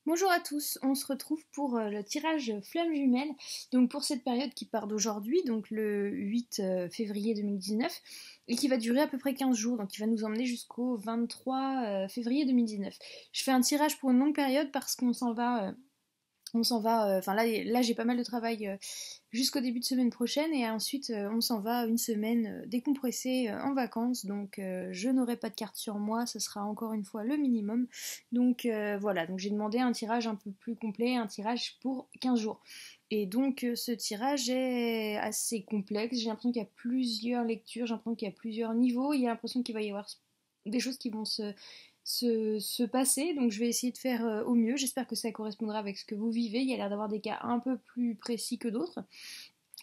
Bonjour à tous, on se retrouve pour le tirage flamme jumelle, donc pour cette période qui part d'aujourd'hui, donc le 8 février 2019, et qui va durer à peu près 15 jours, donc qui va nous emmener jusqu'au 23 février 2019. Je fais un tirage pour une longue période parce qu'on s'en va enfin là j'ai pas mal de travail jusqu'au début de semaine prochaine et ensuite on s'en va une semaine décompressée en vacances, donc je n'aurai pas de carte sur moi, ce sera encore une fois le minimum. Donc voilà, donc j'ai demandé un tirage un peu plus complet, un tirage pour 15 jours. Et donc ce tirage est assez complexe, j'ai l'impression qu'il y a plusieurs lectures, j'ai l'impression qu'il y a plusieurs niveaux, il y a l'impression qu'il va y avoir des choses qui vont se passer, donc je vais essayer de faire au mieux. J'espère que ça correspondra avec ce que vous vivez. Il y a l'air d'avoir des cas un peu plus précis que d'autres.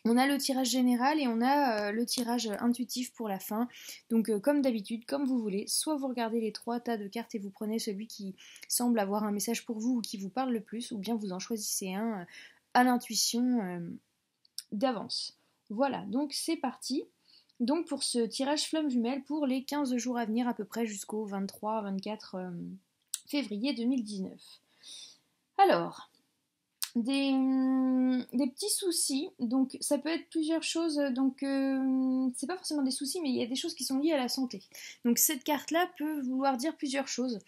On a le tirage général et on a le tirage intuitif pour la fin. Donc comme d'habitude, comme vous voulez, soit vous regardez les trois tas de cartes et vous prenez celui qui semble avoir un message pour vous ou qui vous parle le plus, ou bien vous en choisissez un à l'intuition d'avance. Voilà, donc c'est parti. Donc pour ce tirage flamme jumelle pour les 15 jours à venir à peu près jusqu'au 23-24 février 2019. Alors, des petits soucis, donc ça peut être plusieurs choses, donc c'est pas forcément des soucis, mais il y a des choses qui sont liées à la santé. Donc cette carte-là peut vouloir dire plusieurs choses.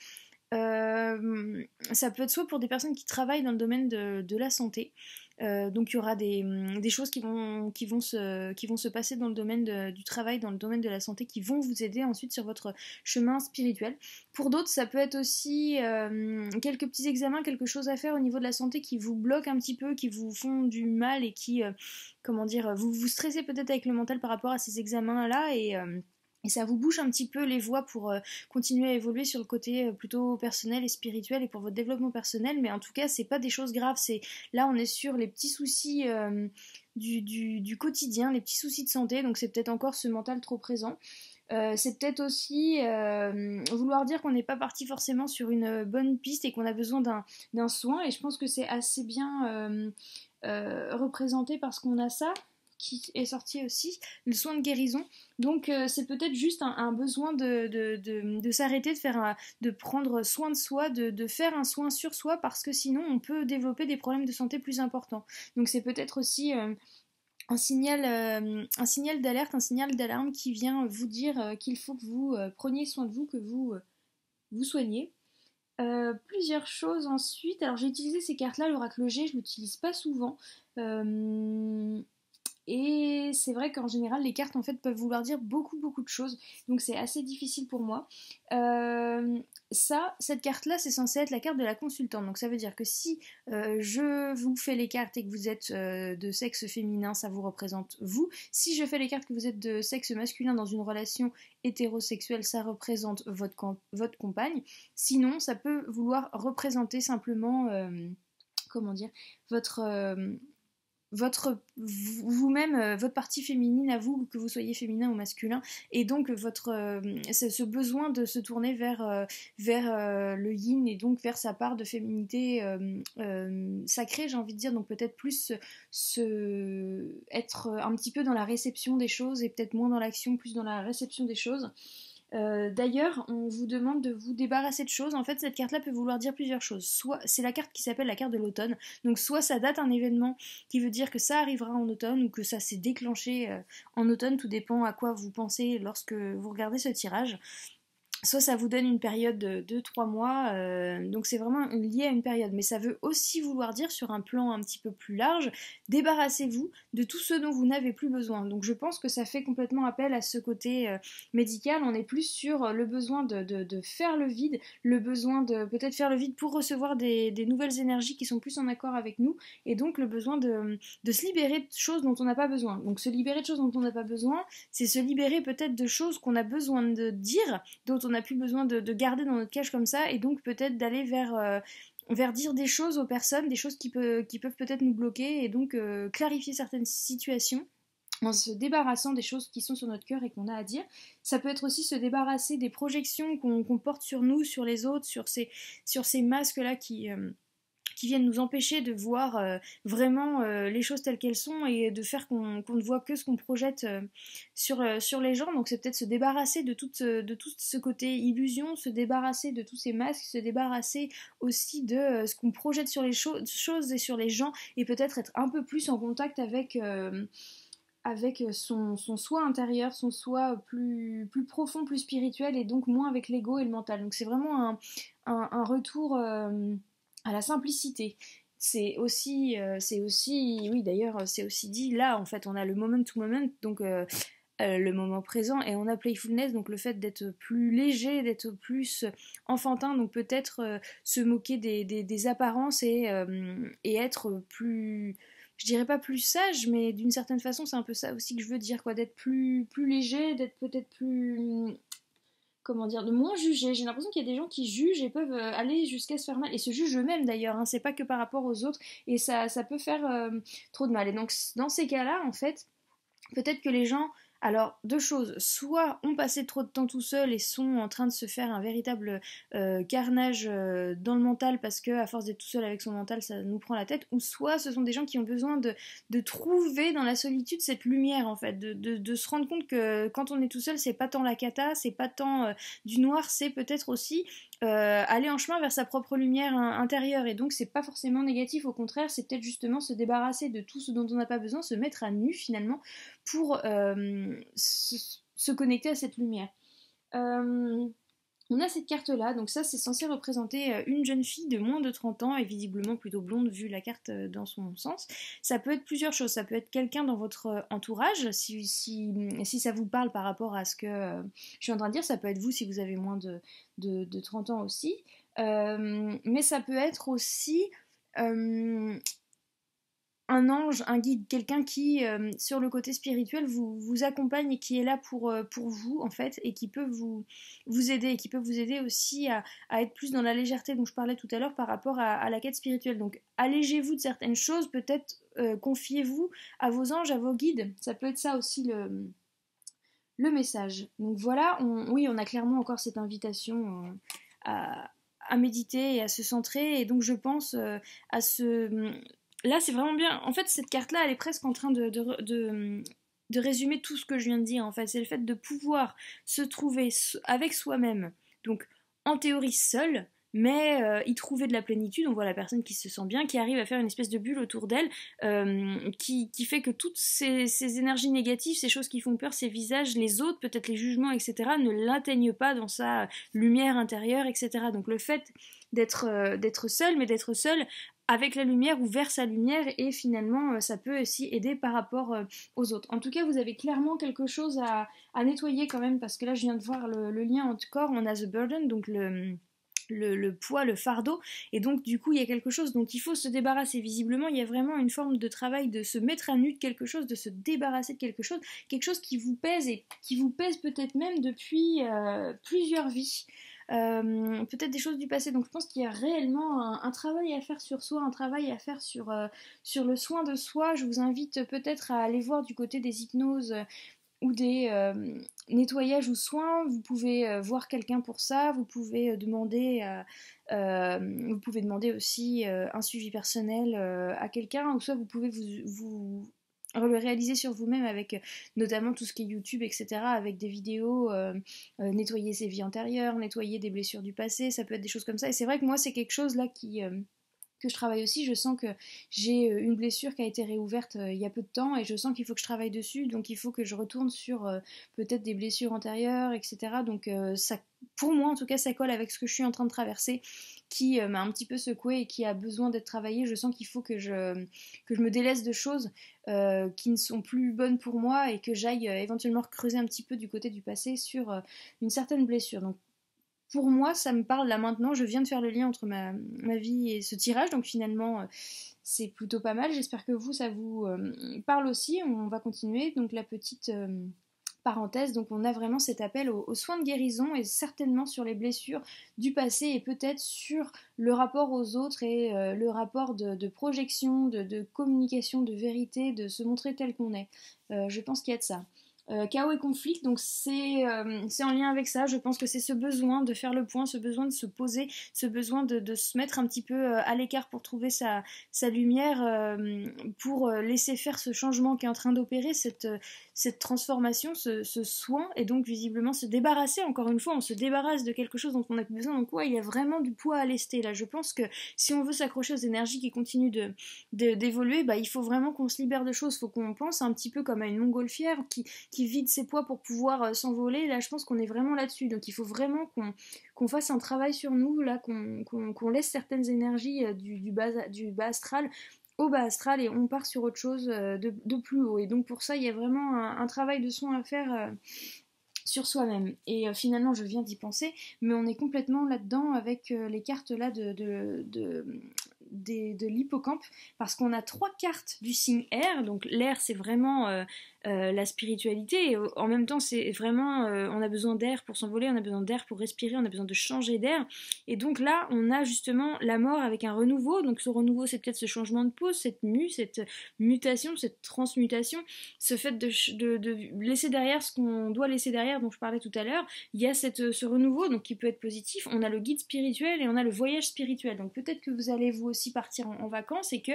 Ça peut être soit pour des personnes qui travaillent dans le domaine de la santé, donc il y aura des choses qui vont se passer dans le domaine du travail, dans le domaine de la santé, qui vont vous aider ensuite sur votre chemin spirituel. Pour d'autres, ça peut être aussi quelques petits examens, quelque chose à faire au niveau de la santé qui vous bloquent un petit peu, qui vous font du mal et qui, comment dire, vous stressez peut-être avec le mental par rapport à ces examens-là et ça vous bouche un petit peu les voies pour continuer à évoluer sur le côté plutôt personnel et spirituel et pour votre développement personnel, mais en tout cas c'est pas des choses graves, là on est sur les petits soucis du quotidien, les petits soucis de santé, donc c'est peut-être encore ce mental trop présent. C'est peut-être aussi vouloir dire qu'on n'est pas parti forcément sur une bonne piste et qu'on a besoin d'un soin, et je pense que c'est assez bien représenté parce qu'on a ça qui est sorti aussi, le soin de guérison. Donc c'est peut-être juste un besoin de s'arrêter, de prendre soin de soi, de faire un soin sur soi, parce que sinon on peut développer des problèmes de santé plus importants. Donc c'est peut-être aussi un signal d'alerte, un signal d'alarme qui vient vous dire qu'il faut que vous preniez soin de vous, que vous vous soignez. Plusieurs choses ensuite. Alors j'ai utilisé ces cartes-là, l'oracle G, je l'utilise pas souvent. Et c'est vrai qu'en général, les cartes en fait peuvent vouloir dire beaucoup de choses, donc c'est assez difficile pour moi. Cette carte-là, c'est censé être la carte de la consultante, donc ça veut dire que si je vous fais les cartes et que vous êtes de sexe féminin, ça vous représente vous. Si je fais les cartes que vous êtes de sexe masculin dans une relation hétérosexuelle, ça représente votre compagne. Sinon, ça peut vouloir représenter simplement, comment dire, votre vous-même, votre partie féminine à vous, que vous soyez féminin ou masculin, et donc ce besoin de se tourner vers le yin et donc vers sa part de féminité sacrée, j'ai envie de dire, donc peut-être plus être un petit peu dans la réception des choses et peut-être moins dans l'action, plus dans la réception des choses. D'ailleurs, on vous demande de vous débarrasser de choses. En fait, cette carte-là peut vouloir dire plusieurs choses. Soit c'est la carte qui s'appelle la carte de l'automne. Donc soit ça date un événement qui veut dire que ça arrivera en automne ou que ça s'est déclenché en automne. Tout dépend à quoi vous pensez lorsque vous regardez ce tirage. Soit ça vous donne une période de 2-3 mois, donc c'est vraiment lié à une période. Mais ça veut aussi vouloir dire, sur un plan un petit peu plus large, débarrassez-vous de tout ce dont vous n'avez plus besoin. Donc je pense que ça fait complètement appel à ce côté médical. On est plus sur le besoin de faire le vide, le besoin de peut-être faire le vide pour recevoir des nouvelles énergies qui sont plus en accord avec nous, et donc le besoin de se libérer de choses dont on n'a pas besoin. Donc se libérer de choses dont on n'a pas besoin, c'est se libérer peut-être de choses qu'on a besoin de dire, dont on n'a plus besoin de garder dans notre cage comme ça, et donc peut-être d'aller vers dire des choses aux personnes, des choses qui peuvent peut-être nous bloquer, et donc clarifier certaines situations en se débarrassant des choses qui sont sur notre cœur et qu'on a à dire. Ça peut être aussi se débarrasser des projections qu'on porte sur nous, sur les autres, sur ces masques-là qui qui viennent nous empêcher de voir vraiment les choses telles qu'elles sont et de faire qu'on ne voit que ce qu'on projette sur les gens. Donc c'est peut-être se débarrasser de tout ce côté illusion, se débarrasser de tous ces masques, se débarrasser aussi de ce qu'on projette sur les choses et sur les gens, et peut-être être un peu plus en contact avec son soi intérieur, son soi plus profond, plus spirituel, et donc moins avec l'ego et le mental. Donc c'est vraiment un retour à la simplicité. Oui d'ailleurs, c'est aussi dit, là en fait on a le moment to moment, donc le moment présent, et on a playfulness, donc le fait d'être plus léger, d'être plus enfantin, donc peut-être se moquer des apparences et être plus, je dirais pas plus sage, mais d'une certaine façon c'est un peu ça aussi que je veux dire, quoi, d'être plus léger, d'être peut-être plus, comment dire, de moins juger. J'ai l'impression qu'il y a des gens qui jugent et peuvent aller jusqu'à se faire mal, et se jugent eux-mêmes d'ailleurs, hein, c'est pas que par rapport aux autres, et ça peut faire trop de mal. Et donc dans ces cas-là, en fait, peut-être que les gens, alors deux choses, soit ont passé trop de temps tout seuls et sont en train de se faire un véritable carnage dans le mental, parce que à force d'être tout seul avec son mental ça nous prend la tête, ou soit ce sont des gens qui ont besoin de trouver dans la solitude cette lumière, en fait, de se rendre compte que quand on est tout seul c'est pas tant la cata, c'est pas tant du noir, c'est peut-être aussi aller en chemin vers sa propre lumière intérieure, et donc c'est pas forcément négatif, au contraire c'est peut-être justement se débarrasser de tout ce dont on n'a pas besoin, se mettre à nu finalement pour se connecter à cette lumière. On a cette carte-là, donc ça c'est censé représenter une jeune fille de moins de 30 ans, et visiblement plutôt blonde vu la carte dans son sens. Ça peut être plusieurs choses, ça peut être quelqu'un dans votre entourage, si ça vous parle par rapport à ce que je suis en train de dire, ça peut être vous si vous avez moins de 30 ans aussi, mais ça peut être aussi un ange, un guide, quelqu'un qui, sur le côté spirituel, vous accompagne et qui est là pour vous, en fait, et qui peut vous aider, et qui peut vous aider aussi à être plus dans la légèreté dont je parlais tout à l'heure par rapport à la quête spirituelle. Donc, allégez-vous de certaines choses, peut-être confiez-vous à vos anges, à vos guides. Ça peut être ça aussi le message. Donc voilà, on a clairement encore cette invitation à méditer et à se centrer, et donc je pense à ce... Là, c'est vraiment bien. En fait, cette carte-là, elle est presque en train de résumer tout ce que je viens de dire. En fait, c'est le fait de pouvoir se trouver avec soi-même. Donc, en théorie, seul, mais y trouver de la plénitude. On voit la personne qui se sent bien, qui arrive à faire une espèce de bulle autour d'elle, qui fait que toutes ces énergies négatives, ces choses qui font peur, ces visages, les autres, peut-être les jugements, etc., ne l'atteignent pas dans sa lumière intérieure, etc. Donc, le fait d'être seul, mais d'être seul avec la lumière ou vers sa lumière, et finalement ça peut aussi aider par rapport aux autres. En tout cas, vous avez clairement quelque chose à nettoyer quand même, parce que là je viens de voir le lien entre corps, on a the burden, donc le poids, le fardeau, et donc du coup il y a quelque chose dont il faut se débarrasser. Visiblement il y a vraiment une forme de travail de se mettre à nu de quelque chose, de se débarrasser de quelque chose qui vous pèse, et qui vous pèse peut-être même depuis plusieurs vies. Peut-être des choses du passé. Donc je pense qu'il y a réellement un travail à faire sur soi, un travail à faire sur le soin de soi. Je vous invite peut-être à aller voir du côté des hypnoses ou des nettoyages ou soins. Vous pouvez voir quelqu'un pour ça, vous pouvez demander aussi un suivi personnel à quelqu'un, ou soit vous pouvez vous le réaliser sur vous-même avec notamment tout ce qui est YouTube, etc., avec des vidéos, nettoyer ses vies antérieures, nettoyer des blessures du passé, ça peut être des choses comme ça. Et c'est vrai que moi c'est quelque chose là que je travaille aussi. Je sens que j'ai une blessure qui a été réouverte il y a peu de temps, et je sens qu'il faut que je travaille dessus, donc il faut que je retourne sur peut-être des blessures antérieures, etc. Donc ça, pour moi en tout cas, ça colle avec ce que je suis en train de traverser, qui m'a un petit peu secouée et qui a besoin d'être travaillé. Je sens qu'il faut que je me délaisse de choses qui ne sont plus bonnes pour moi, et que j'aille éventuellement creuser un petit peu du côté du passé sur une certaine blessure. Donc pour moi, ça me parle là maintenant. Je viens de faire le lien entre ma vie et ce tirage, donc finalement, c'est plutôt pas mal. J'espère que vous, ça vous parle aussi. On va continuer. Donc la petite parenthèse, donc on a vraiment cet appel aux soins de guérison, et certainement sur les blessures du passé, et peut-être sur le rapport aux autres, et le rapport de projection, de communication, de vérité, de se montrer tel qu'on est. Je pense qu'il y a de ça. chaos et conflit, donc c'est en lien avec ça. Je pense que c'est ce besoin de faire le point, ce besoin de se poser, ce besoin de se mettre un petit peu à l'écart pour trouver sa lumière, pour laisser faire ce changement qui est en train d'opérer, cette transformation, ce soin, et donc visiblement se débarrasser, encore une fois, on se débarrasse de quelque chose dont on n'a plus besoin, donc ouais, il y a vraiment du poids à lester là. Je pense que si on veut s'accrocher aux énergies qui continuent d'évoluer, bah, il faut vraiment qu'on se libère de choses, il faut qu'on pense un petit peu comme à une montgolfière qui vide ses poids pour pouvoir s'envoler. Là, je pense qu'on est vraiment là-dessus. Donc, il faut vraiment qu'on fasse un travail sur nous, là, qu'on laisse certaines énergies du bas astral au bas astral et on part sur autre chose de plus haut. Et donc, pour ça, il y a vraiment un travail de soin à faire. Sur soi-même. Et finalement, je viens d'y penser, mais on est complètement là-dedans avec les cartes là de l'hippocampe, parce qu'on a 3 cartes du signe air. Donc l'air, c'est vraiment la spiritualité, et en même temps, c'est vraiment, on a besoin d'air pour s'envoler, on a besoin d'air pour respirer, on a besoin de changer d'air. Et donc là, on a justement la mort avec un renouveau. Donc ce renouveau, c'est peut-être ce changement de pose, cette mutation, cette transmutation, ce fait de laisser derrière ce qu'on doit laisser derrière, dont je parlais tout à l'heure. Il y a ce renouveau, donc qui peut être positif. On a le guide spirituel et on a le voyage spirituel. Donc peut-être que vous allez vous aussi partir en vacances, et que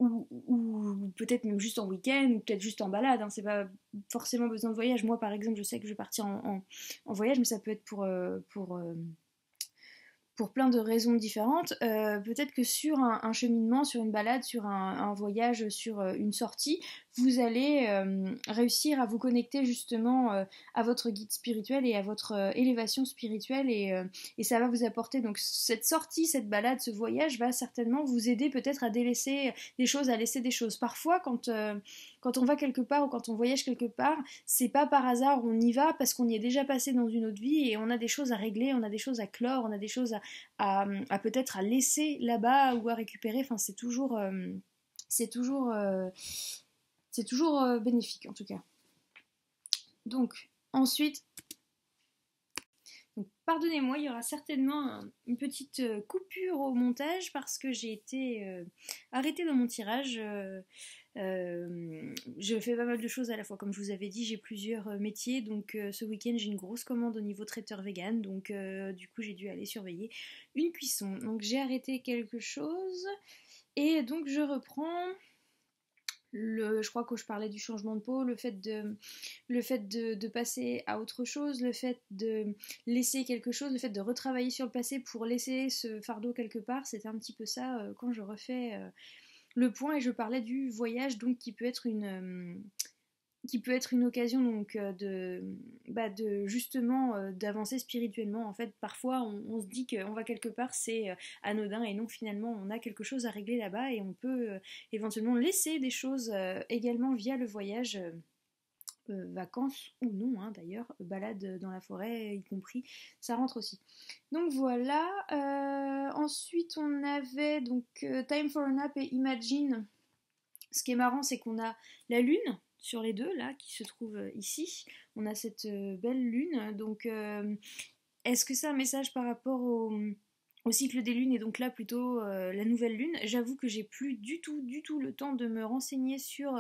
ou peut-être même juste en week-end, ou peut-être juste en balade, hein, c'est pas forcément besoin de voyage. Moi par exemple, je sais que je vais partir en voyage, mais ça peut être pour plein de raisons différentes. Peut-être que sur un cheminement, sur une balade, sur un voyage, sur une sortie, vous allez réussir à vous connecter justement à votre guide spirituel et à votre élévation spirituelle, et ça va vous apporter, donc cette sortie, cette balade, ce voyage va certainement vous aider peut-être à délaisser des choses, à laisser des choses. Parfois quand on va quelque part ou quand on voyage quelque part, c'est pas par hasard, on y va parce qu'on y est déjà passé dans une autre vie et on a des choses à régler, on a des choses à clore, on a des choses à peut-être à laisser là-bas ou à récupérer. Enfin, c'est toujours, euh, c'est toujours bénéfique en tout cas. Donc, ensuite, donc, pardonnez-moi, il y aura certainement une petite coupure au montage parce que j'ai été arrêtée dans mon tirage. Je fais pas mal de choses à la fois, comme je vous avais dit, j'ai plusieurs métiers, donc ce week-end j'ai une grosse commande au niveau traiteur vegan, donc du coup j'ai dû aller surveiller une cuisson. Donc j'ai arrêté quelque chose et donc je reprends. Je crois que je parlais du changement de peau, le fait de passer à autre chose, le fait de laisser quelque chose, le fait de retravailler sur le passé pour laisser ce fardeau quelque part, c'était un petit peu ça quand je refais le point. Et je parlais du voyage, donc qui peut être une occasion donc de justement d'avancer spirituellement. En fait, parfois on se dit qu'on va quelque part, c'est anodin, et non, finalement on a quelque chose à régler là-bas, et on peut éventuellement laisser des choses également via le voyage. Vacances ou non, hein, d'ailleurs, balade dans la forêt y compris, ça rentre aussi. Donc voilà. Ensuite on avait donc Time for a Nap et Imagine. Ce qui est marrant, c'est qu'on a la lune sur les deux, là, qui se trouve ici. On a cette belle lune. Donc, est-ce que c'est un message par rapport au cycle des lunes, et donc là plutôt la nouvelle lune? J'avoue que j'ai plus du tout le temps de me renseigner sur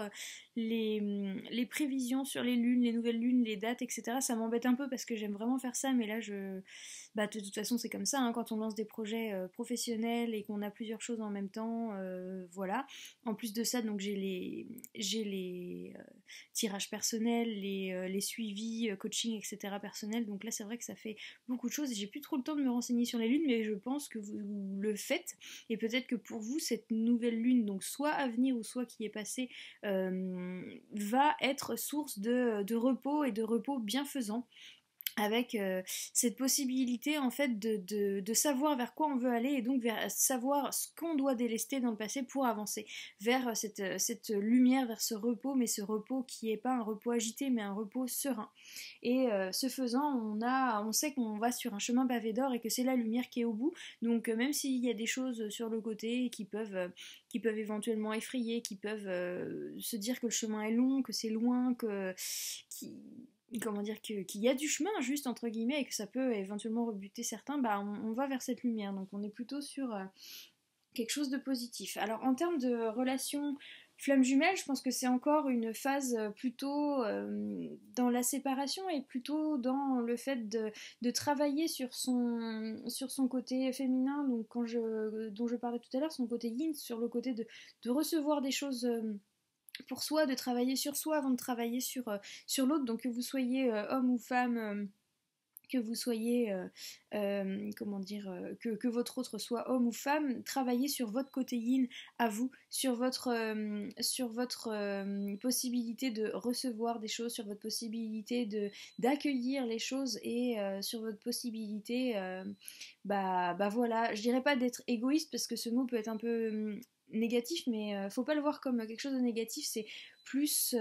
les prévisions sur les lunes, les nouvelles lunes, les dates, etc. Ça m'embête un peu parce que j'aime vraiment faire ça, mais là de toute façon c'est comme ça, hein, quand on lance des projets professionnels et qu'on a plusieurs choses en même temps, voilà. En plus de ça, donc j'ai les tirages personnels, les suivis, coaching, etc. personnels. Donc là c'est vrai que ça fait beaucoup de choses et j'ai plus trop le temps de me renseigner sur les lunes, mais je pense que vous le faites, et peut-être que pour vous cette nouvelle lune, donc soit à venir ou soit qui est passée, va être source de repos, et de repos bienfaisant, avec cette possibilité en fait de savoir vers quoi on veut aller, et donc vers savoir ce qu'on doit délester dans le passé pour avancer vers cette lumière, vers ce repos, mais ce repos qui n'est pas un repos agité mais un repos serein. Et ce faisant, on sait qu'on va sur un chemin pavé d'or et que c'est la lumière qui est au bout. Donc même s'il y a des choses sur le côté qui peuvent éventuellement effrayer, qui peuvent se dire que le chemin est long, que c'est loin, comment dire, qu'il y a du chemin juste entre guillemets, et que ça peut éventuellement rebuter certains, bah on va vers cette lumière. Donc on est plutôt sur quelque chose de positif. Alors en termes de relations Flamme jumelle, je pense que c'est encore une phase plutôt dans la séparation et plutôt dans le fait de travailler sur son côté féminin, donc dont je parlais tout à l'heure, son côté yin, sur le côté de recevoir des choses pour soi, de travailler sur soi avant de travailler sur l'autre, donc que vous soyez homme ou femme. Que vous soyez, comment dire, que votre autre soit homme ou femme, travaillez sur votre côté yin à vous, sur votre possibilité de recevoir des choses, sur votre possibilité d'accueillir les choses et sur votre possibilité, bah voilà, je dirais pas d'être égoïste parce que ce mot peut être un peu négatif, mais faut pas le voir comme quelque chose de négatif, c'est plus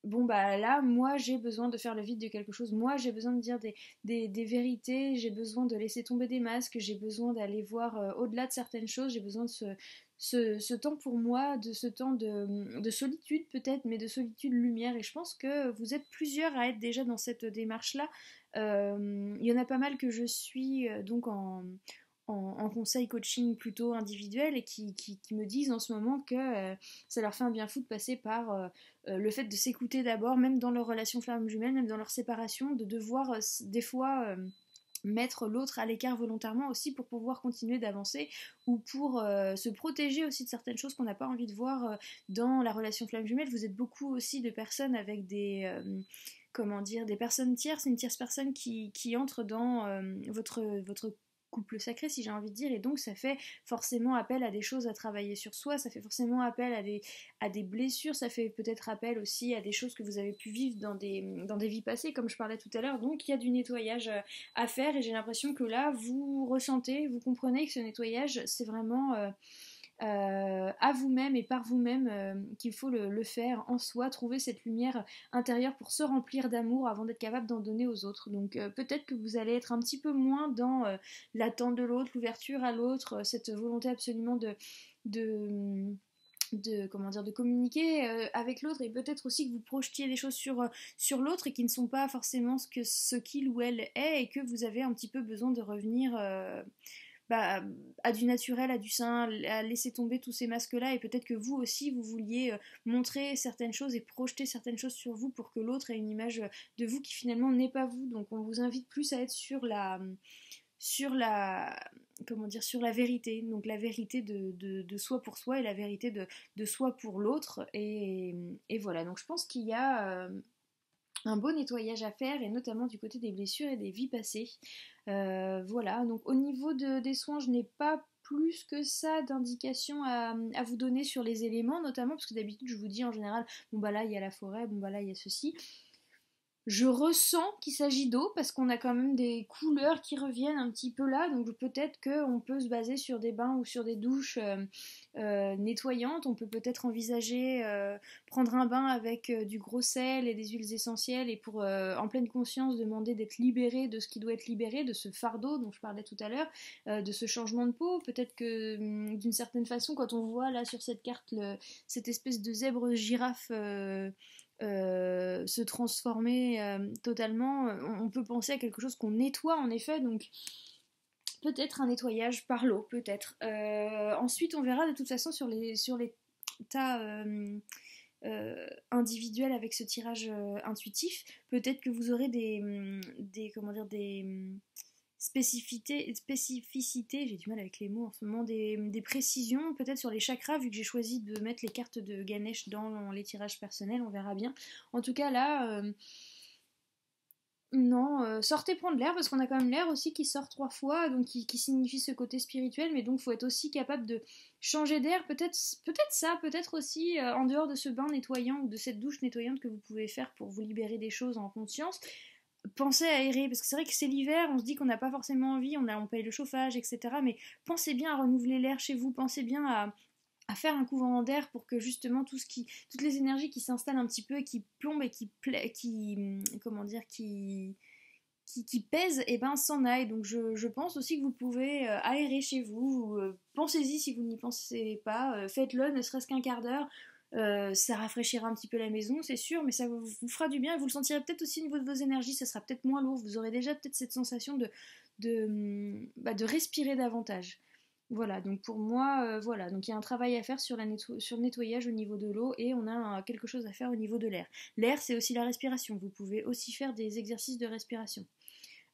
bon bah là moi j'ai besoin de faire le vide de quelque chose, moi j'ai besoin de dire des vérités, j'ai besoin de laisser tomber des masques, j'ai besoin d'aller voir au-delà de certaines choses, j'ai besoin de ce temps pour moi, de ce temps de solitude peut-être, mais de solitude lumière, et je pense que vous êtes plusieurs à être déjà dans cette démarche là. Il y en a pas mal que je suis donc en conseil coaching plutôt individuel et qui me disent en ce moment que ça leur fait un bien fou de passer par le fait de s'écouter d'abord, même dans leur relation flamme jumelle, même dans leur séparation, de devoir des fois mettre l'autre à l'écart volontairement aussi pour pouvoir continuer d'avancer ou pour se protéger aussi de certaines choses qu'on n'a pas envie de voir dans la relation flamme jumelle. Vous êtes beaucoup aussi de personnes avec comment dire, des personnes tierces, une tierce personne qui entre dans votre couple sacré, si j'ai envie de dire, et donc ça fait forcément appel à des choses à travailler sur soi, ça fait forcément appel à des blessures, ça fait peut-être appel aussi à des choses que vous avez pu vivre dans des vies passées, comme je parlais tout à l'heure, donc il y a du nettoyage à faire, et j'ai l'impression que là, vous ressentez, vous comprenez que ce nettoyage, c'est vraiment à vous-même et par vous-même qu'il faut le faire en soi, trouver cette lumière intérieure pour se remplir d'amour avant d'être capable d'en donner aux autres. Donc peut-être que vous allez être un petit peu moins dans l'attente de l'autre, l'ouverture à l'autre, cette volonté absolument de comment dire, de communiquer avec l'autre, et peut-être aussi que vous projetiez des choses sur l'autre et qui ne sont pas forcément ce qu'il ou elle est, et que vous avez un petit peu besoin de revenir bah, à du naturel, à du sain, à laisser tomber tous ces masques-là, et peut-être que vous aussi, vous vouliez montrer certaines choses et projeter certaines choses sur vous pour que l'autre ait une image de vous qui finalement n'est pas vous. Donc on vous invite plus à être sur la comment dire, sur la vérité, donc la vérité de soi pour soi et la vérité de soi pour l'autre, et voilà, donc je pense qu'il y a un beau nettoyage à faire, et notamment du côté des blessures et des vies passées. Voilà, donc au niveau des soins, je n'ai pas plus que ça d'indications à vous donner sur les éléments, notamment parce que d'habitude je vous dis en général, bon bah là il y a la forêt, bon bah là il y a ceci. Je ressens qu'il s'agit d'eau parce qu'on a quand même des couleurs qui reviennent un petit peu là, donc peut-être qu'on peut se baser sur des bains ou sur des douches nettoyantes. On peut peut-être envisager prendre un bain avec du gros sel et des huiles essentielles, et pour en pleine conscience demander d'être libéré de ce qui doit être libéré, de ce fardeau dont je parlais tout à l'heure, de ce changement de peau. Peut-être que d'une certaine façon, quand on voit là sur cette carte cette espèce de zèbre girafe se transformer totalement, on peut penser à quelque chose qu'on nettoie en effet, donc peut-être un nettoyage par l'eau, peut-être. Ensuite, on verra de toute façon sur les tas individuels avec ce tirage intuitif. Peut-être que vous aurez comment dire, des spécificités, j'ai du mal avec les mots en ce moment, des précisions peut-être sur les chakras, vu que j'ai choisi de mettre les cartes de Ganesh dans les tirages personnels, on verra bien. En tout cas là, non, sortez prendre l'air, parce qu'on a quand même l'air aussi qui sort 3 fois, donc qui signifie ce côté spirituel, mais donc faut être aussi capable de changer d'air, peut-être ça, peut-être aussi en dehors de ce bain nettoyant ou de cette douche nettoyante que vous pouvez faire pour vous libérer des choses en conscience. Pensez à aérer, parce que c'est vrai que c'est l'hiver, on se dit qu'on n'a pas forcément envie, on paye le chauffage, etc. Mais pensez bien à renouveler l'air chez vous, pensez bien à faire un courant d'air pour que justement toutes les énergies qui s'installent un petit peu, qui plombent et comment dire, qui pèsent, et ben s'en aillent. Donc je pense aussi que vous pouvez aérer chez vous, pensez-y si vous n'y pensez pas, faites-le ne serait-ce qu'un quart d'heure. Ça rafraîchira un petit peu la maison, c'est sûr, mais ça vous fera du bien, et vous le sentirez peut-être aussi au niveau de vos énergies, ça sera peut-être moins lourd, vous aurez déjà peut-être cette sensation de respirer davantage. Voilà, donc pour moi, voilà, donc il y a un travail à faire sur le nettoyage au niveau de l'eau et on a quelque chose à faire au niveau de l'air. L'air, c'est aussi la respiration. Vous pouvez aussi faire des exercices de respiration.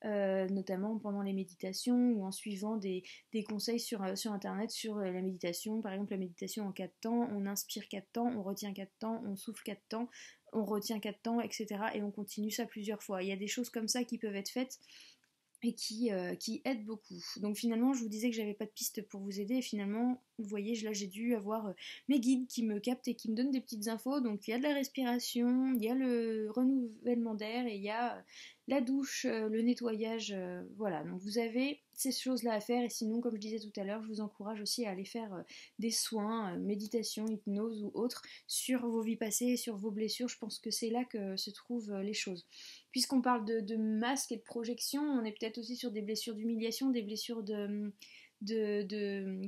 Notamment pendant les méditations ou en suivant des conseils sur internet sur la méditation. Par exemple, la méditation en 4 temps, on inspire 4 temps, on retient 4 temps, on souffle 4 temps, on retient 4 temps, etc. Et on continue ça plusieurs fois. Il y a des choses comme ça qui peuvent être faites et qui aide beaucoup. Donc finalement, je vous disais que j'avais pas de piste pour vous aider, et finalement, vous voyez, là j'ai dû avoir mes guides qui me captent et qui me donnent des petites infos. Donc il y a de la respiration, il y a le renouvellement d'air et il y a la douche, le nettoyage, voilà. Donc vous avez ces choses-là à faire, et sinon, comme je disais tout à l'heure, je vous encourage aussi à aller faire des soins, méditation, hypnose ou autre, sur vos vies passées et sur vos blessures. Je pense que c'est là que se trouvent les choses. Puisqu'on parle de masque et de projection, on est peut-être aussi sur des blessures d'humiliation, des blessures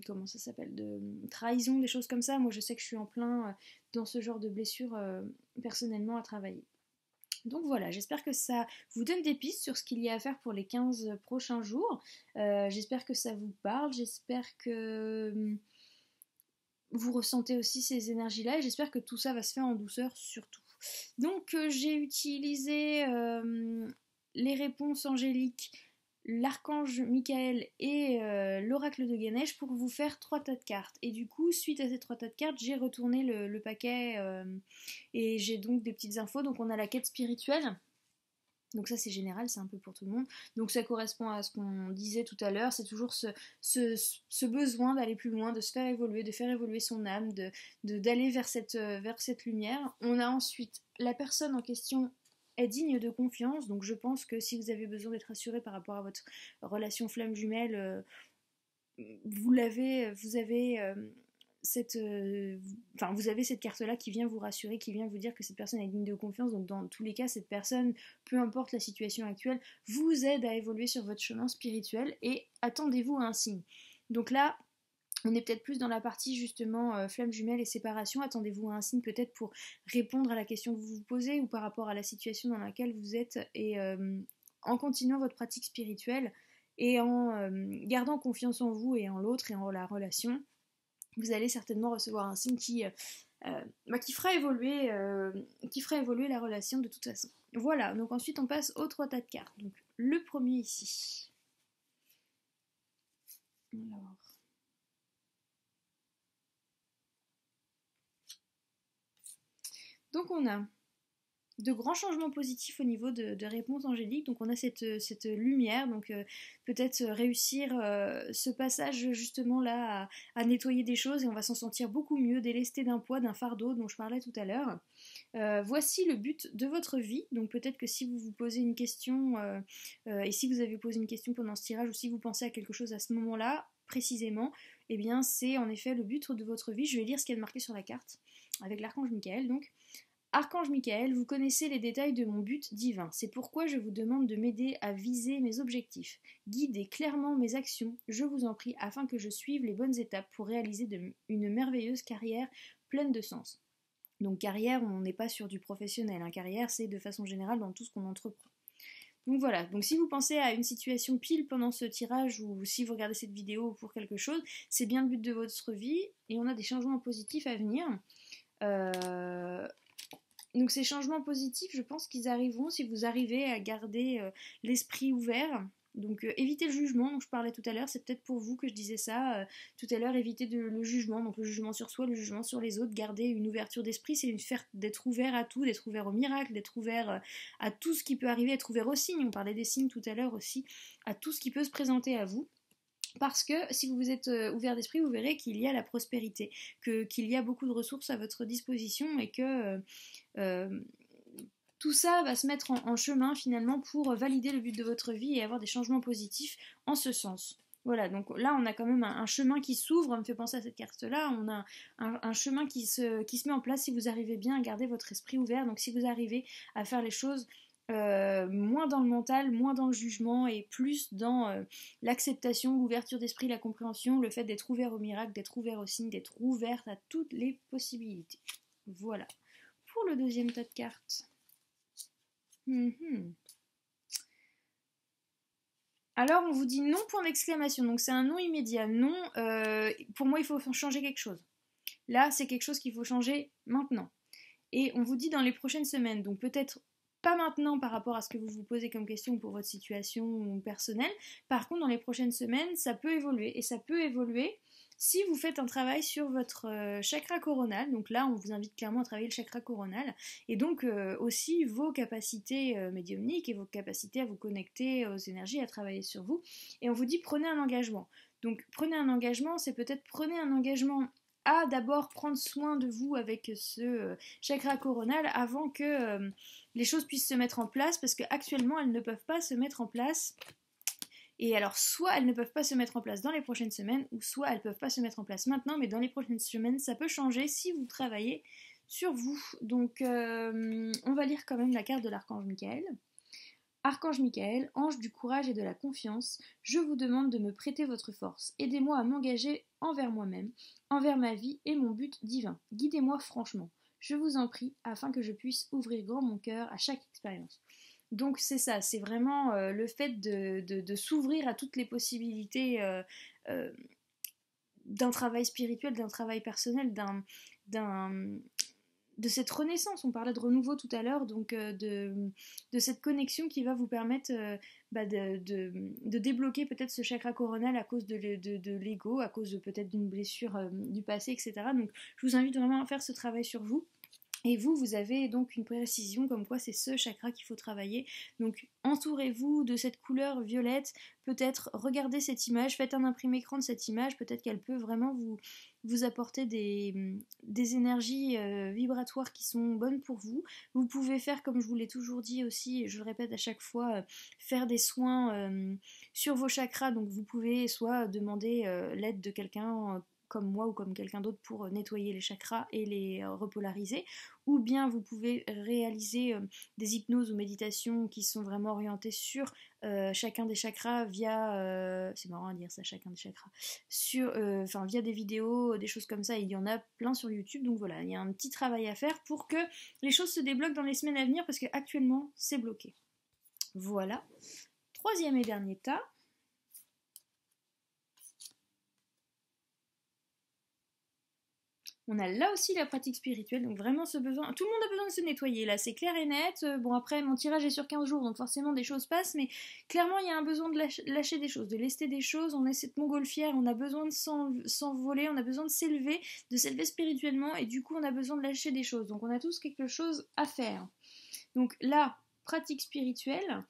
comment ça s'appelle, de trahison, des choses comme ça. Moi, je sais que je suis en plein dans ce genre de blessures personnellement à travailler. Donc voilà, j'espère que ça vous donne des pistes sur ce qu'il y a à faire pour les 15 prochains jours. J'espère que ça vous parle, j'espère que vous ressentez aussi ces énergies-là, et j'espère que tout ça va se faire en douceur surtout. Donc j'ai utilisé les réponses angéliques, l'archange Michael et l'oracle de Ganesh pour vous faire 3 tas de cartes. Et du coup, suite à ces 3 tas de cartes, j'ai retourné le paquet et j'ai donc des petites infos. Donc on a la quête spirituelle. Donc ça c'est général, c'est un peu pour tout le monde. Donc ça correspond à ce qu'on disait tout à l'heure, c'est toujours ce besoin d'aller plus loin, de se faire évoluer, de faire évoluer son âme, d'aller vers cette lumière. On a ensuite la personne en question est digne de confiance, donc je pense que si vous avez besoin d'être assuré par rapport à votre relation flamme jumelle, vous avez vous avez cette carte-là qui vient vous rassurer, qui vient vous dire que cette personne est digne de confiance. Donc dans tous les cas, cette personne, peu importe la situation actuelle, vous aide à évoluer sur votre chemin spirituel et attendez-vous à un signe. Donc là, on est peut-être plus dans la partie justement flamme jumelle et séparation. Attendez-vous à un signe peut-être pour répondre à la question que vous vous posez ou par rapport à la situation dans laquelle vous êtes, et en continuant votre pratique spirituelle et en gardant confiance en vous et en l'autre et en la relation, vous allez certainement recevoir un signe qui fera évoluer la relation de toute façon. Voilà, donc ensuite on passe aux 3 tas de cartes. Donc le premier ici. Alors. Donc on a de grands changements positifs au niveau de réponses angéliques. Donc on a cette lumière, donc peut-être réussir ce passage justement là à nettoyer des choses, et on va s'en sentir beaucoup mieux, délesté d'un poids, d'un fardeau dont je parlais tout à l'heure. Voici le but de votre vie. Donc peut-être que si vous vous posez une question, et si vous avez posé une question pendant ce tirage, ou si vous pensez à quelque chose à ce moment-là précisément, eh bien c'est en effet le but de votre vie. Je vais lire ce qu'il y a de marqué sur la carte avec l'archange Michael. Donc Archange Michael, vous connaissez les détails de mon but divin. C'est pourquoi je vous demande de m'aider à viser mes objectifs. Guidez clairement mes actions, je vous en prie, afin que je suive les bonnes étapes pour réaliser une merveilleuse carrière pleine de sens. Donc carrière, on n'est pas sur du professionnel. Carrière, c'est de façon générale dans tout ce qu'on entreprend. Donc voilà, donc si vous pensez à une situation pile pendant ce tirage, ou si vous regardez cette vidéo pour quelque chose, c'est bien le but de votre vie, et on a des changements positifs à venir. Donc ces changements positifs, je pense qu'ils arriveront si vous arrivez à garder l'esprit ouvert. Donc évitez le jugement dont je parlais tout à l'heure, c'est peut-être pour vous que je disais ça tout à l'heure, évitez le jugement, donc le jugement sur soi, le jugement sur les autres, garder une ouverture d'esprit, c'est d'être ouvert à tout, d'être ouvert au miracle, d'être ouvert à tout ce qui peut arriver, être ouvert aux signes, on parlait des signes tout à l'heure aussi, à tout ce qui peut se présenter à vous. Parce que si vous êtes ouvert d'esprit, vous verrez qu'il y a la prospérité, qu'il y a beaucoup de ressources à votre disposition, et que tout ça va se mettre en chemin finalement pour valider le but de votre vie et avoir des changements positifs en ce sens. Voilà, donc là on a quand même un chemin qui s'ouvre, ça me fait penser à cette carte-là, on a un chemin qui se met en place si vous arrivez bien à garder votre esprit ouvert, donc si vous arrivez à faire les choses moins dans le mental, moins dans le jugement, et plus dans l'acceptation, l'ouverture d'esprit, la compréhension, le fait d'être ouvert au miracle, d'être ouvert au signe, d'être ouverte à toutes les possibilités. Voilà. Pour le deuxième tas de cartes. Alors on vous dit non, point d'exclamation, donc c'est un non immédiat, non, pour moi il faut changer quelque chose. Là c'est quelque chose qu'il faut changer maintenant. Et on vous dit dans les prochaines semaines, donc peut-être pas maintenant par rapport à ce que vous vous posez comme question pour votre situation personnelle, par contre dans les prochaines semaines ça peut évoluer, et ça peut évoluer si vous faites un travail sur votre chakra coronal. Donc là on vous invite clairement à travailler le chakra coronal, et donc aussi vos capacités médiumniques et vos capacités à vous connecter aux énergies, à travailler sur vous, et on vous dit prenez un engagement. Donc prenez un engagement, c'est peut-être prenez un engagement à d'abord prendre soin de vous avec ce chakra coronal avant que les choses puissent se mettre en place, parce qu'actuellement elles ne peuvent pas se mettre en place. Et alors soit elles ne peuvent pas se mettre en place dans les prochaines semaines, ou soit elles ne peuvent pas se mettre en place maintenant, mais dans les prochaines semaines ça peut changer si vous travaillez sur vous. Donc on va lire quand même la carte de l'archange Michael. Archange Michael, ange du courage et de la confiance, je vous demande de me prêter votre force. Aidez-moi à m'engager envers moi-même, envers ma vie et mon but divin. Guidez-moi franchement, je vous en prie, afin que je puisse ouvrir grand mon cœur à chaque expérience. Donc c'est ça, c'est vraiment le fait de s'ouvrir à toutes les possibilités euh, d'un travail spirituel, d'un travail personnel, d'un de cette renaissance. On parlait de renouveau tout à l'heure, donc de cette connexion qui va vous permettre de débloquer peut-être ce chakra coronal à cause de l'ego, à cause peut-être d'une blessure du passé, etc. Donc je vous invite vraiment à faire ce travail sur vous. Et vous avez donc une précision comme quoi c'est ce chakra qu'il faut travailler. Donc entourez-vous de cette couleur violette, peut-être regardez cette image, faites un imprimé écran de cette image, peut-être qu'elle peut vraiment vous apporter des énergies vibratoires qui sont bonnes pour vous. Vous pouvez faire, comme je vous l'ai toujours dit aussi, et je le répète à chaque fois, faire des soins sur vos chakras. Donc vous pouvez soit demander l'aide de quelqu'un comme moi ou comme quelqu'un d'autre pour nettoyer les chakras et les repolariser, ou bien vous pouvez réaliser des hypnoses ou méditations qui sont vraiment orientées sur chacun des chakras via, c'est marrant à dire ça, chacun des chakras, via des vidéos, des choses comme ça. Il y en a plein sur YouTube, donc voilà, il y a un petit travail à faire pour que les choses se débloquent dans les semaines à venir, parce qu'actuellement c'est bloqué. Voilà. Troisième et dernier tas. On a là aussi la pratique spirituelle, donc vraiment ce besoin, tout le monde a besoin de se nettoyer, là c'est clair et net. Bon après mon tirage est sur 15 jours, donc forcément des choses passent, mais clairement il y a un besoin de lâcher des choses, de lester des choses. On est cette montgolfière, on a besoin de s'envoler, on a besoin de s'élever spirituellement, et du coup on a besoin de lâcher des choses, donc on a tous quelque chose à faire. Donc là, pratique spirituelle,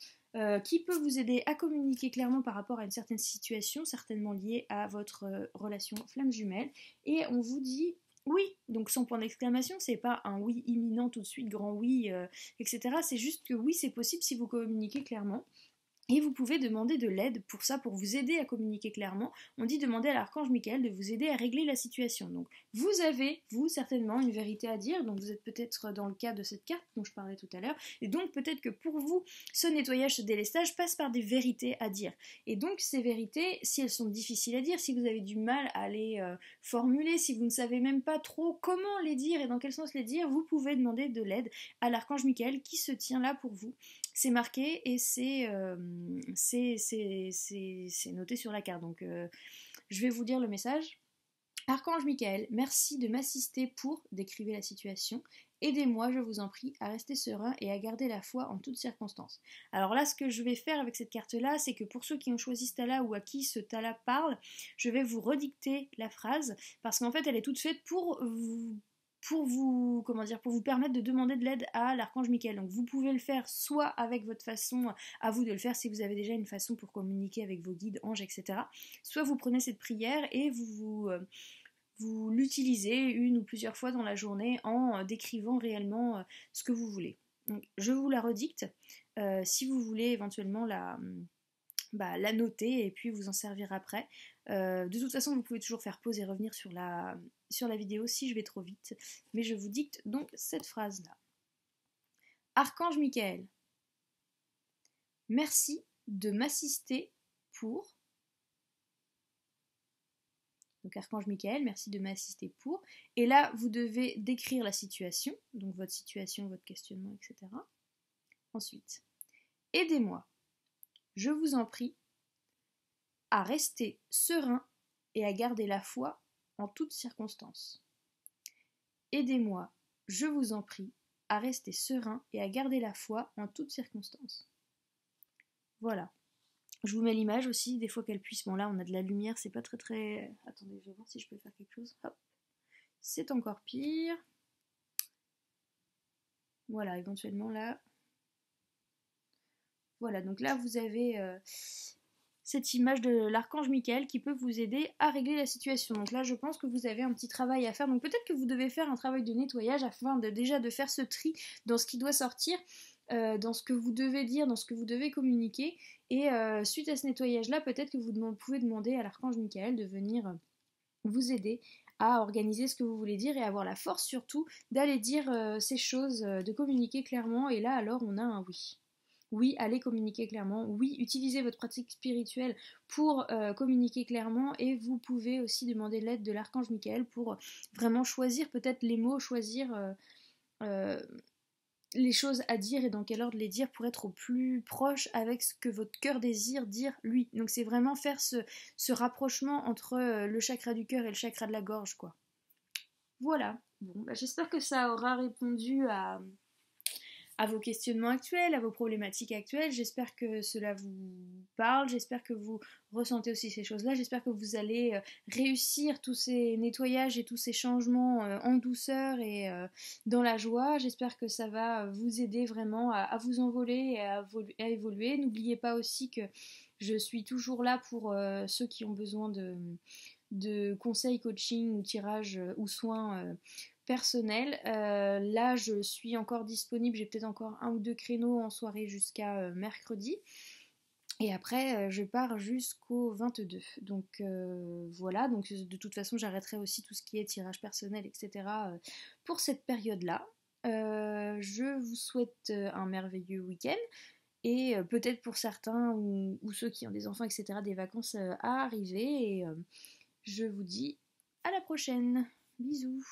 qui peut vous aider à communiquer clairement par rapport à une certaine situation, certainement liée à votre relation flamme jumelle, et on vous dit oui, donc sans point d'exclamation, c'est pas un oui imminent tout de suite, grand oui, etc. C'est juste que oui, c'est possible si vous communiquez clairement. Et vous pouvez demander de l'aide pour ça, pour vous aider à communiquer clairement. On dit demander à l'archange Michael de vous aider à régler la situation. Donc vous avez, vous, certainement une vérité à dire, donc vous êtes peut-être dans le cas de cette carte dont je parlais tout à l'heure, et donc peut-être que pour vous, ce nettoyage, ce délestage passe par des vérités à dire. Et donc ces vérités, si elles sont difficiles à dire, si vous avez du mal à les formuler, si vous ne savez même pas trop comment les dire et dans quel sens les dire, vous pouvez demander de l'aide à l'archange Michael qui se tient là pour vous. C'est marqué et c'est noté sur la carte. Donc je vais vous lire le message. Archange Michael, merci de m'assister pour, décrivez la situation. Aidez-moi, je vous en prie, à rester serein et à garder la foi en toutes circonstances. Alors là, ce que je vais faire avec cette carte-là, c'est que pour ceux qui ont choisi ce tas-là ou à qui ce tas-là parle, je vais vous redicter la phrase, parce qu'en fait, elle est toute faite pour vous permettre de demander de l'aide à l'archange Michael. Donc vous pouvez le faire soit avec votre façon à vous de le faire, si vous avez déjà une façon pour communiquer avec vos guides, anges, etc. Soit vous prenez cette prière et vous l'utilisez une ou plusieurs fois dans la journée en décrivant réellement ce que vous voulez. Donc je vous la redicte, si vous voulez éventuellement la noter et puis vous en servir après. De toute façon, vous pouvez toujours faire pause et revenir sur la vidéo si je vais trop vite, mais je vous dicte donc cette phrase-là. Archange Michael, merci de m'assister pour... Donc Archange Michael, merci de m'assister pour... Et là, vous devez décrire la situation, donc votre situation, votre questionnement, etc. Ensuite, aidez-moi, je vous en prie, à rester serein et à garder la foi en toutes circonstances. Aidez-moi, je vous en prie, à rester serein et à garder la foi en toutes circonstances. Voilà. Je vous mets l'image aussi, des fois qu'elle puisse. Bon là on a de la lumière, c'est pas très très... Attendez, je vais voir si je peux faire quelque chose. Hop. C'est encore pire. Voilà, éventuellement là. Voilà, donc là vous avez cette image de l'archange Michael qui peut vous aider à régler la situation. Donc là je pense que vous avez un petit travail à faire. Donc peut-être que vous devez faire un travail de nettoyage afin déjà de faire ce tri dans ce qui doit sortir, dans ce que vous devez dire, dans ce que vous devez communiquer. Et suite à ce nettoyage-là, peut-être que vous pouvez demander à l'archange Michael de venir vous aider à organiser ce que vous voulez dire et avoir la force surtout d'aller dire ces choses, de communiquer clairement. Et là alors on a un oui. Oui, allez communiquer clairement. Oui, utilisez votre pratique spirituelle pour communiquer clairement. Et vous pouvez aussi demander l'aide de l'archange Michael pour vraiment choisir peut-être les mots, choisir les choses à dire et dans quel ordre les dire pour être au plus proche avec ce que votre cœur désire dire lui. Donc c'est vraiment faire ce rapprochement entre le chakra du cœur et le chakra de la gorge, quoi. Voilà. Bon, bah, j'espère que ça aura répondu à vos questionnements actuels, à vos problématiques actuelles. J'espère que cela vous parle, j'espère que vous ressentez aussi ces choses-là, j'espère que vous allez réussir tous ces nettoyages et tous ces changements en douceur et dans la joie. J'espère que ça va vous aider vraiment à vous envoler et à évoluer. N'oubliez pas aussi que je suis toujours là pour ceux qui ont besoin de conseils, coaching ou tirage ou soins personnels. Là, je suis encore disponible, j'ai peut-être encore 1 ou 2 créneaux en soirée jusqu'à mercredi. Et après, je pars jusqu'au 22. Donc voilà, donc de toute façon, j'arrêterai aussi tout ce qui est tirage personnel, etc. Pour cette période-là. Je vous souhaite un merveilleux week-end. Et peut-être pour certains ou ceux qui ont des enfants, etc., des vacances à arriver. Et je vous dis à la prochaine. Bisous.